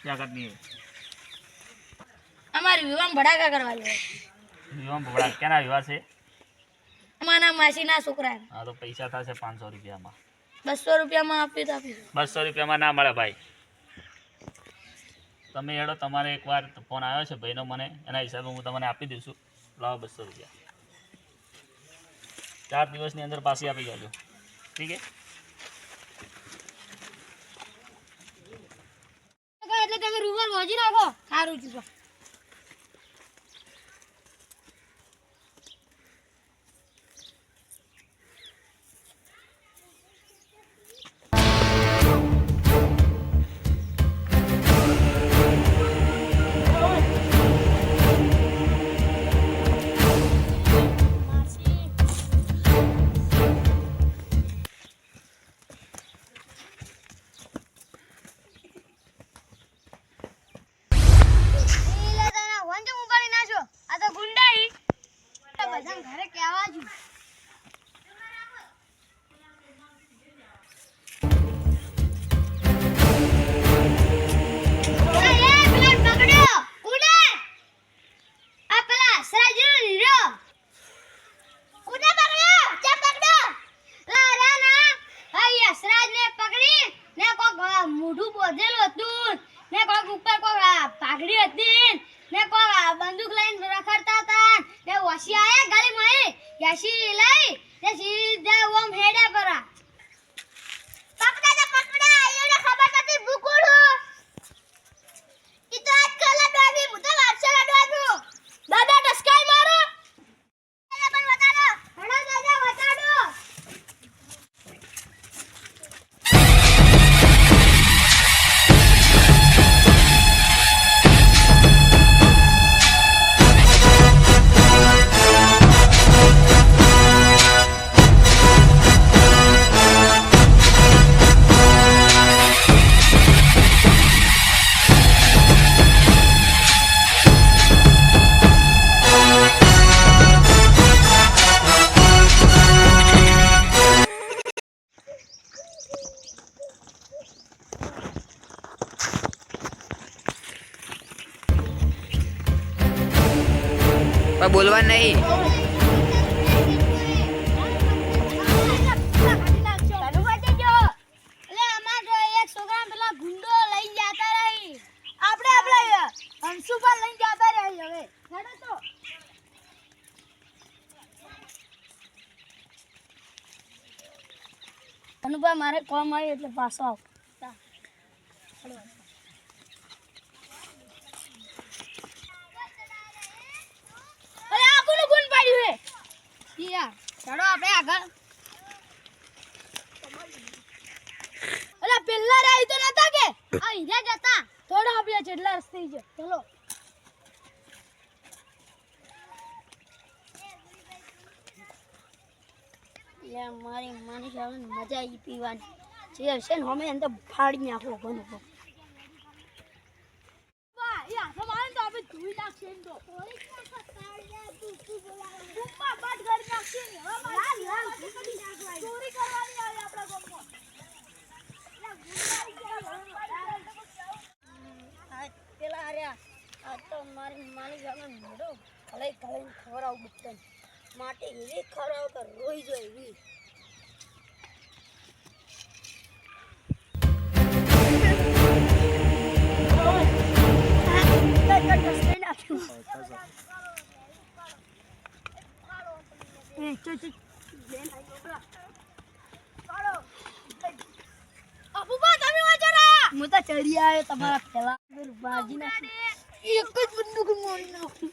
क्या करनी है? हमारे विवाह में भड़ाका करवा लो। विवाह में बड़ा क्या ना विवाह से? हमारा मासी ना छोकरा है। हाँ तो पैसा था से 500 रुपया में 200 रुपया में आपी तो आपी 200 रुपया में ना મળે ભાઈ. તમે હેડો તમારે એકવાર ફોન આવ્યો છે ભાઈનો મને એના હિસાબે હું તમને આપી દઈશું. લાવો 200 રૂપિયા 4 દિવસની અંદર પાછી આપી જાજો. ઠીક છે? એટલે તમે રૂબલ મોજી રાખો સારું છે. ઘરે કેવા છું મોઢું બોધેલું હતું ને કોક ઉપર કોક પાઘડી હતી ને કોક બંદૂક લઈને રખડતા હતા ને વસી આયા ગાલી મારી યાસી લઈ ને સીધા ઓમ હેડે પરા પકડા એને ખબર નથી બુકુડું ઈ તો આજ કલા ડોબી મુતા વારસા લાડવાનું દાદા ટસકાઈ મારો પણ બતાડો હડો દાદા બતાડો बोलवा नहीं અનુભવ મારે કોમ આવી એટલે પાછો આવ ચાલો આપણે આગળ અલા પેલા રાઈ તો નતા કે આ હીરા જતા થોડા આપણે જેટલા રસ્તે છે ચલો યાર મારી માની જાવ મજા આવી પીવાની જે હશે ને અમે અંદર ફાડી નાખો ઘણો વાહ યા તો મારે તો આપણે ધોઈ નાખશે એમ તો થોડી ગુમ્મા બાદ કરી નાખશે ને હવે ચોરી કરવાની આવે આપણા ગામમાં પેલા આર્યા આ તો મારી માની જાવ મોડો કલાઈ કલાઈ ખવરાવ બુતન માટે એવી ખવરાવ કે રોઈ જાય એવી હું તો ચડી આવ્યો તમારા પેલા બાજી નાખી એક જ બંદૂક મારી નાખું